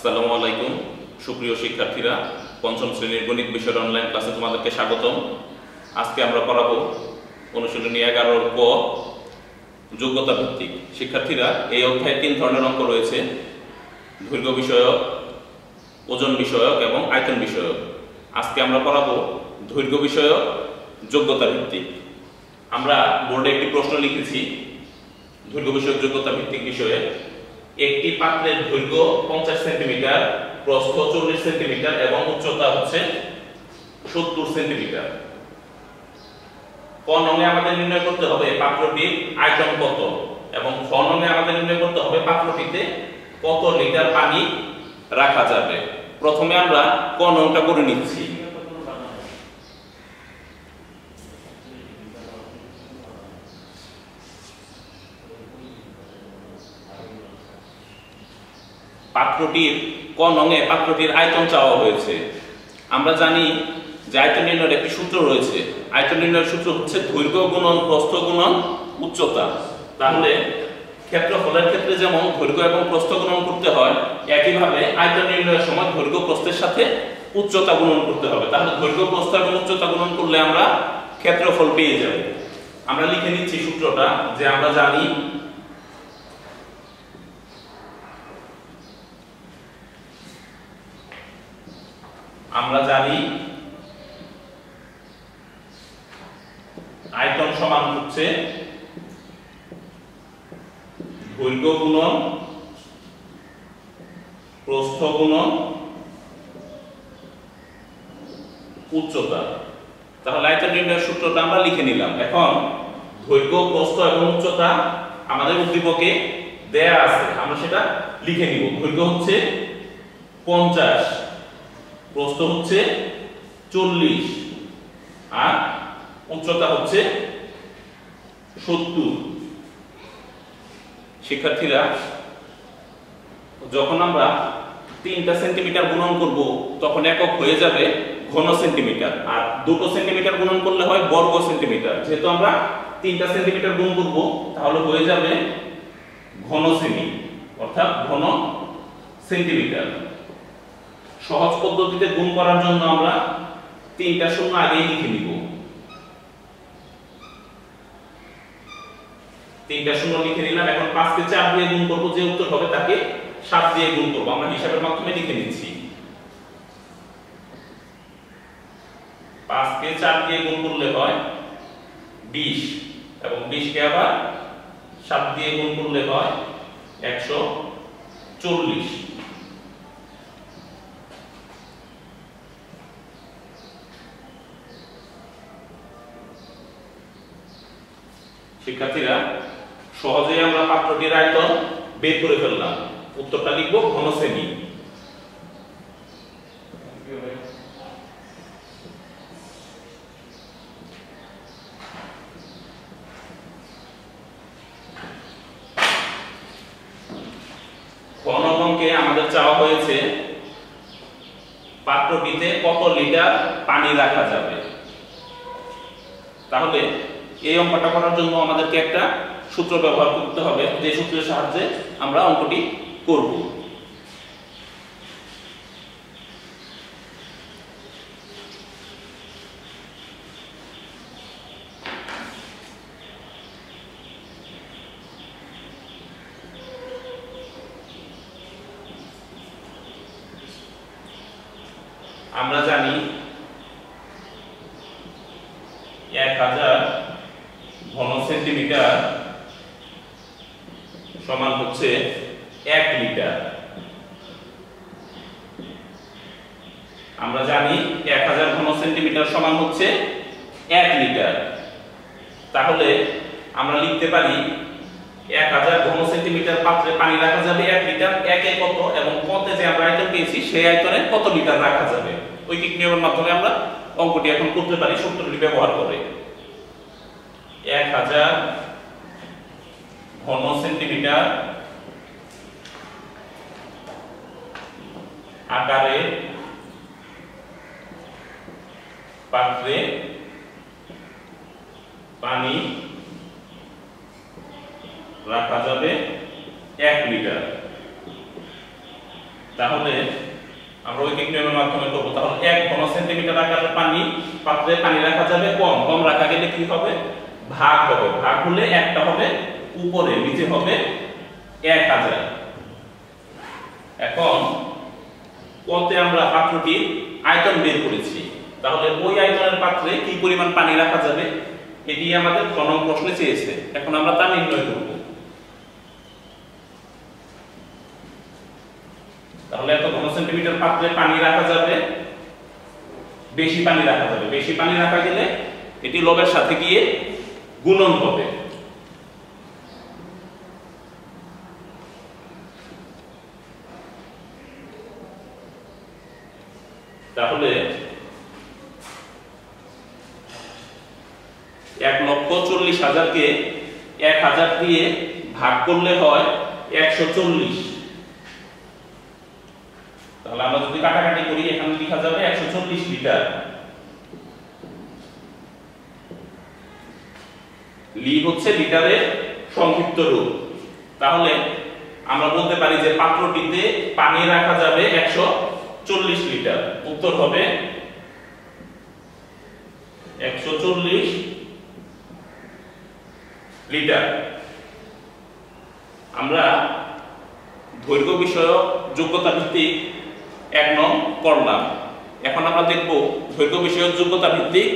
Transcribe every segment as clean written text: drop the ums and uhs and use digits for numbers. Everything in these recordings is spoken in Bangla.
আসসালামু আলাইকুম সুপ্রিয় শিক্ষার্থীরা, পঞ্চম শ্রেণীর গণিত বিষয়ের অনলাইন ক্লাসে তোমাদেরকে স্বাগতম। আজকে আমরা পড়াবো অনুশীলনী 11 ক যোগ্যতা ভিত্তিক। শিক্ষার্থীরা, এই অধ্যায়ে 3 ধরনের অঙ্ক রয়েছে: দৈর্ঘ্য বিষয়ক, ওজন বিষয়ক এবং আয়তন বিষয়ক। আজকে আমরা পড়াবো দৈর্ঘ্য বিষয়ক যোগ্যতা ভিত্তিক। আমরা বোর্ডে একটি প্রশ্ন লিখেছি দৈর্ঘ্য বিষয়ক যোগ্যতা ভিত্তিক বিষয়ে। একটি পাত্রের দৈর্ঘ্য 50 সেন্টিমিটার, প্রস্থ 40 সেন্টিমিটার এবং উচ্চতা হচ্ছে 70 সেন্টিমিটার। ক নঙে আমাদের নির্ণয় করতে হবে পাত্রটির আয়তন কত, এবং খ নঙে আমাদের নির্ণয় করতে হবে পাত্রটিতে কত লিটার পানি রাখা যাবে। প্রথমে আমরা ক নংটা করে নিচ্ছি। পাত্রটির ক নঙে পাত্রটির আয়তন চাওয়া হয়েছে। আমরা জানি যে আয়তন নির্ণয়ের একটি সূত্র রয়েছে। আয়তন নির্ণয়ের সূত্র হচ্ছে দৈর্ঘ্য গুণন প্রস্থ গুণন উচ্চতা। তাহলে ক্ষেত্রফলের ক্ষেত্রে যেমন দৈর্ঘ্য এবং প্রস্থ গুণন করতে হয়, একইভাবে আয়তন নির্ণয়ের সময় দৈর্ঘ্য প্রস্থের সাথে উচ্চতা গুণন করতে হবে। তাহলে দৈর্ঘ্য প্রস্থ এবং উচ্চতা গুণন করলে আমরা ক্ষেত্রফল পেয়ে যাব। আমরা লিখে নিচ্ছি সূত্রটা, যে আমরা জানি আয়তন সমান হচ্ছে দৈর্ঘ্য গুণন প্রস্থ গুণন উচ্চতা। তাহলে আয়তন নির্ণয়ের সূত্রটা আমরা লিখে নিলাম। এখন দৈর্ঘ্য প্রস্থ এবং উচ্চতা আমাদের উদ্দীপকে দেয়া আছে, আমরা সেটা লিখে নিব। দৈর্ঘ্য হচ্ছে 50, প্রস্থ হচ্ছে 40 আর উচ্চতা হচ্ছে 70। শিক্ষার্থীরা, যখন আমরা 3টা সেন্টিমিটার গুণন করব তখন একক হয়ে যাবে ঘন সেন্টিমিটার, আর 2 সেন্টিমিটার গুণন করলে হয় বর্গ সেন্টিমিটার। যেহেতু আমরা 3টা সেন্টিমিটার গুণ করব তাহলে হয়ে যাবে ঘন সেমি, অর্থাৎ ঘন সেন্টিমিটার। সহজ পদ্ধতিতে গুণ করার জন্য আমরা 3টা শূন্য আগেই লিখে নিব। 3টা শূন্য লিখে নিলাম। এখন 5 কে 4 দিয়ে গুণ করব, যে উত্তর হবে তাকে 7 দিয়ে গুণ করব। আমরা হিসাবের মাধ্যমে লিখে নিচ্ছি। 5 কে 4 দিয়ে গুণ করলে হয় 20, এবং 20 কে আবার 7 দিয়ে গুণ করলে হয় 140। শিক্ষার্থীরা, সহজেই আমরা পাত্রটির আয়তন বের করে ফেললাম। উত্তরটা লিখব ঘন সেমি। ঘন অঙ্কে আমাদের চাওয়া হয়েছে পাত্রটিতে কত লিটার পানি রাখা যাবে। তাহলে এই অঙ্কটা করার জন্য আমাদেরকে একটা সূত্র ব্যবহার করতে হবে, যে সূত্রের সাহায্যে আমরা অঙ্কটি করব। আমরা জানি 1000 ঘন সেন্টিমিটার সমান হচ্ছে 1 লিটার। আমরা জানি 1000 ঘন সেন্টিমিটার সমান হচ্ছে 1 লিটার। তাহলে আমরা লিখতে পারি 1000 ঘন সেন্টিমিটার পাত্রে পানি রাখা যাবে 1 লিটার। একে কত এবং কতে যে আমরা আয়তন পেয়েছি সেই আয়তনে কত লিটার রাখা যাবে, ঐকিক নিয়মের মাধ্যমে আমরা অঙ্কটি এখন করতে পারি সূত্রটি ব্যবহার করে। 1000 ঘন সেন্টিমিটার আকারে পাত্রে পানি রাখা যাবে 1 লিটার। তাহলে আমরা ঐকিক নিয়মের মাধ্যমে করব। তাহলে 1 ঘন সেন্টিমিটার আকারের পাত্রে পানি রাখা যাবে কম রাখা গেলে কি হবে, ভাগ হবে। ভাগ হলে একটা হবে উপরে, নিচে হবে 1000। এখন কতে আমরা পাত্রটির আয়তন বের করেছি, তাহলে ওই আয়তনের পাত্রে কি পরিমাণ পানি রাখা যাবে এটি আমাদের খ নং প্রশ্নে চেয়েছে। এখন আমরা তা নির্ণয় করব। তাহলে এত ঘন সেন্টিমিটার পাত্রে পানি রাখা যাবে, বেশি পানি রাখা যাবে। বেশি পানি রাখা গেলে এটি লবের সাথে গিয়ে গুণন হবে। তাহলে 1,40,000 কে 1000 দিয়ে ভাগ করলে হয় 140। তাহলে আমরা যদি কাটাকাটি করি এখানে লেখা যাবে 140 লিটার। লি হচ্ছে লিটারের সংক্ষিপ্ত রূপ। তাহলে আমরা বলতে পারি যে পাত্রটিতে পানি রাখা যাবে 140 লিটার। উত্তর হবে 140 লিটার। আমরা দৈর্ঘ্য বিষয়ক যোগ্যতা ভিত্তিক 1 নং করলাম। এখন আমরা দেখব দৈর্ঘ্য বিষয়ক যোগ্যতা ভিত্তিক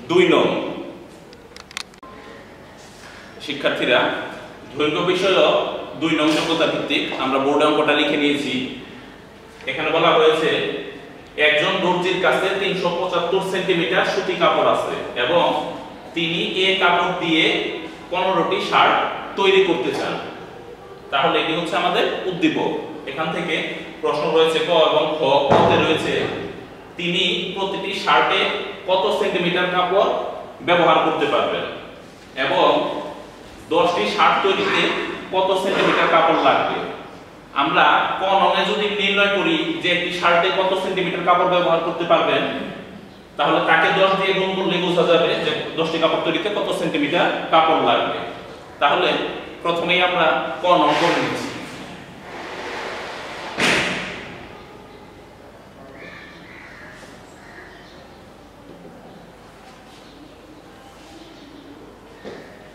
2 নং। শিক্ষার্থীরা, দৈর্ঘ্য বিষয়ক 2 নং যোগ্যতা ভিত্তিক আমরা বোর্ডে অঙ্কটা লিখে নিয়েছি। এখানে বলা হয়েছে একজন দর্জির কাছে 375 সেন্টিমিটার সুতি কাপড় আছে এবং তিনি এই কাপড় দিয়ে 15টি শার্ট তৈরি করতে চান। তাহলে এটি হচ্ছে আমাদের উদ্দীপক। এখান থেকে প্রশ্ন রয়েছে ক এবং খ। কতে রয়েছে তিনি প্রতিটি শার্টে কত সেন্টিমিটার কাপড় ব্যবহার করতে পারবেন এবং 10টি শার্ট তৈরিতে কত সেন্টিমিটার কাপড় লাগবে। আমরা ক নঙে যদি নির্ণয় করি যে একটি শার্টে কত সেন্টিমিটার কাপড় ব্যবহার করতে পারবেন, তাহলে তাকে 10 দিয়ে গুণ করলে বোঝা যাবে যে 10টি কাপড় তৈরিতে কত সেন্টিমিটার কাপড় লাগবে। তাহলে প্রথমেই আমরা ক নং করে নিচ্ছি।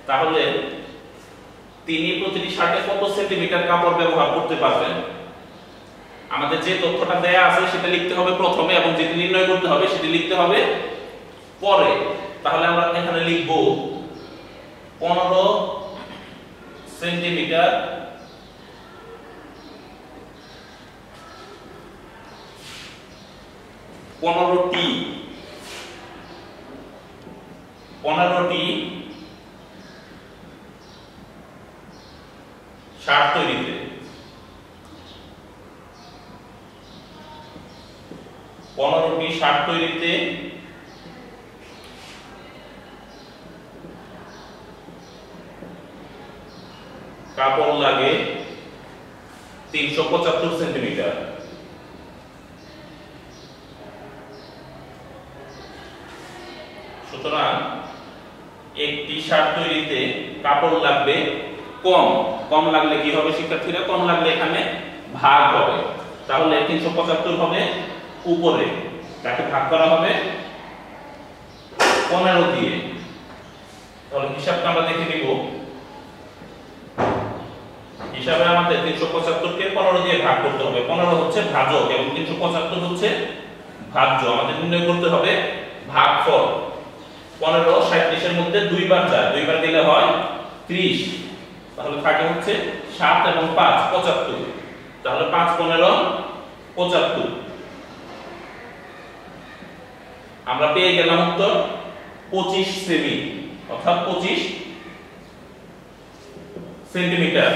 তাহলে তিনি প্রতিটি শার্টে কত সেন্টিমিটার কাপড় ব্যবহার করতে পারবেন। আমাদের যে তথ্যটা দেয়া আছে সেটা লিখতে হবে প্রথমে এবং যেটি নির্ণয় করতে হবে সেটি লিখতে হবে পরে। তাহলে আমরা এখানে লিখব 15 সেন্টিমিটার পনেরোটি শার্ট তৈরিতে। 15টি শার্ট তৈরিতে কাপড় লাগে 375 সেন্টিমিটার। সুতরাং একটি শার্ট তৈরিতে কাপড় লাগবে কম লাগলে কি হবে শিক্ষার্থীরা? কম লাগলে এখানে ভাগ হবে। তাহলে 375 হবে উপরে, তাকে ভাগ করা হবে 15 দিয়ে। তাহলে হিসাবটা আমরা দেখে নিব। হিসাবে আমাদের 375 কে 15 দিয়ে ভাগ করতে হবে। 15 হচ্ছে ভাজক এবং 375 হচ্ছে ভাজ্য। আমাদের নির্ণয় করতে হবে ভাগফল। 15 37 এর মধ্যে 2 বার যায়, 2 বার দিলে হয় 30। তাহলে থাকে হচ্ছে 7 এবং 5 75। তাহলে 5 15 75। আমরা পেয়ে গেলাম উত্তর 25 সেমি, অর্থাৎ 25 সেন্টিমিটার।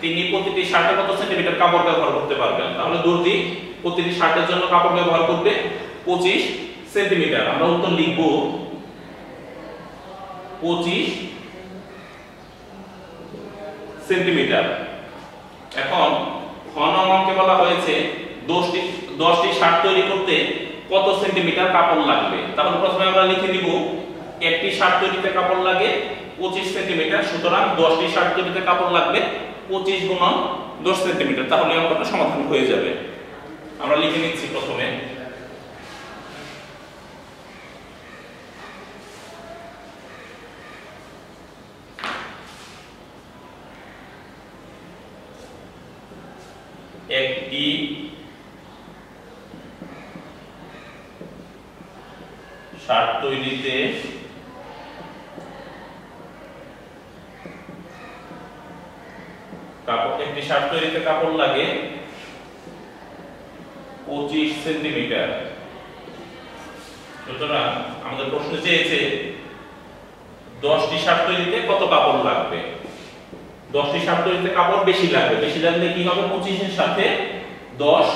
তিনি প্রতিটি শার্টে কত সেন্টিমিটার কাপড় ব্যবহার করতে পারবেন? তাহলে দর্জি প্রতিটি শার্টের জন্য কাপড় ব্যবহার করবে 25 সেন্টিমিটার। আমরা উত্তর লিখব 25 সেন্টিমিটার। এখন ঘ নং অঙ্কে বলা হয়েছে 10টি শার্ট তৈরি করতে কত সেন্টিমিটার কাপড় লাগবে। তাহলে প্রথমে আমরা লিখে নিব একটি শার্ট তৈরিতে কাপড় লাগে 25 সেন্টিমিটার। সুতরাং 10টি শার্ট তৈরিতে কাপড় লাগবে 25 গুণন 10 সেন্টিমিটার, তাহলে অঙ্কটা সমাধান হয়ে যাবে। আমরা লিখে নিচ্ছি প্রথমে একটি শার্ট তৈরিতে কাপড় লাগে 25 সেন্টিমিটার। সুতরাং আমাদের প্রশ্ন চেয়েছে 10টি শার্ট তৈরিতে কত কাপড় লাগবে। 10টি শার্ট তৈরিতে কাপড় বেশি লাগবে, বেশি লাগলে কি হবে, 25 এর সাথে 10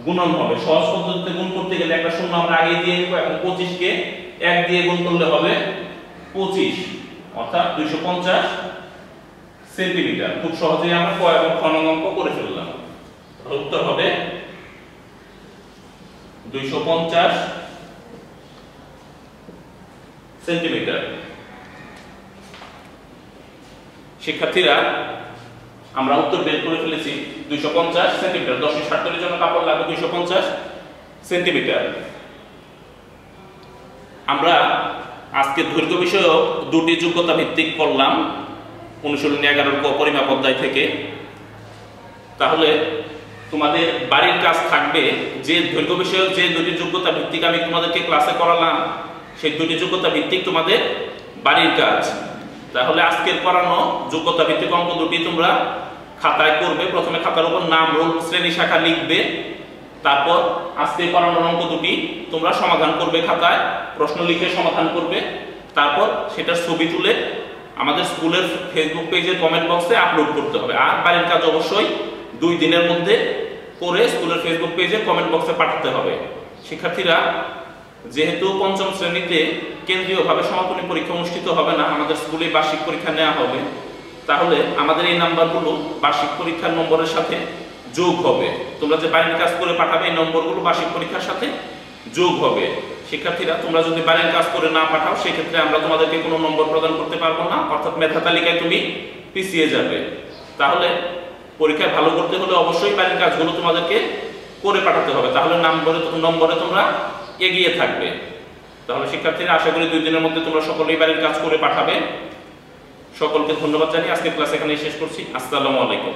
গুণন হবে। সহজ পদ্ধতিতে গুণ করতে গেলে একটা শূন্য আমরা আগে দিয়ে দেব, এখন 25 কে 1 দিয়ে গুণ করলে হবে 25, অর্থাৎ 250 সেন্টিমিটার। খুব সহজেই আমরা ক এবং খ নং অঙ্ক করে ফেললাম। উত্তর হবে 250 সেন্টিমিটার। শিক্ষার্থীরা আমরা উত্তর বের করে ফেলেছি 250 সেন্টিমিটার। 10টি শার্ট তৈরির জন্য কাপড় লাগবে 250 সেন্টিমিটার। আমরা আজকে দৈর্ঘ্য বিষয়ক দুটি যোগ্যতা ভিত্তিক করলাম অনুশীলনী 11 ক পরিমাপ অধ্যায় থেকে। তাহলে তোমাদের বাড়ির কাজ থাকবে যে দৈর্ঘ্য বিষয়ক যে দুটি যোগ্যতা ভিত্তিক আমি তোমাদেরকে ক্লাসে করালাম, সেই দুটি যোগ্যতা ভিত্তিক তোমাদের বাড়ির কাজ। তাহলে আজকের করানো যোগ্যতা ভিত্তিক অঙ্ক দুটি তোমরা খাতায় করবে। প্রথমে খাতার উপর নাম, রোল, শ্রেণী, শাখা লিখবে। তারপর আজকে করানো অঙ্ক দুটি তোমরা সমাধান করবে, খাতায় প্রশ্ন লিখে সমাধান করবে। তারপর সেটার ছবি তুলে আমাদের স্কুলের ফেসবুক পেজের কমেন্ট বক্সে আপলোড করতে হবে। আর বাড়ির কাজ অবশ্যই 2 দিনের মধ্যে করে স্কুলের ফেসবুক পেজে কমেন্ট বক্সে পাঠাতে হবে। শিক্ষার্থীরা, যেহেতু 5ম শ্রেণীতে কেন্দ্রীয়ভাবে সমাপনী পরীক্ষা অনুষ্ঠিত হবে না, আমাদের স্কুলে বার্ষিক পরীক্ষা নেওয়া হবে, তাহলে আমাদের এই নাম্বারগুলো বার্ষিক পরীক্ষার নম্বরের সাথে যোগ হবে। তোমরা যে বাড়ির কাজ করে পাঠাবে এই নম্বরগুলো বার্ষিক পরীক্ষার সাথে যোগ হবে। শিক্ষার্থীরা, তোমরা যদি বাড়ির কাজ করে না পাঠাও সেক্ষেত্রে আমরা তোমাদেরকে কোনো নম্বর প্রদান করতে পারবো না, অর্থাৎ মেধা তালিকায় তুমি পিছিয়ে যাবে। তাহলে পরীক্ষায় ভালো করতে হলে অবশ্যই বাড়ির কাজগুলো তোমাদেরকে করে পাঠাতে হবে, তাহলে নম্বরে তোমরা এগিয়ে থাকবে। তাহলে শিক্ষার্থীরা, আশা করি 2 দিনের মধ্যে তোমরা সকলেই বাড়ির কাজ করে পাঠাবে। সকলকে ধন্যবাদ জানিয়ে আজকের ক্লাস এখানেই শেষ করছি। আসসালামু আলাইকুম।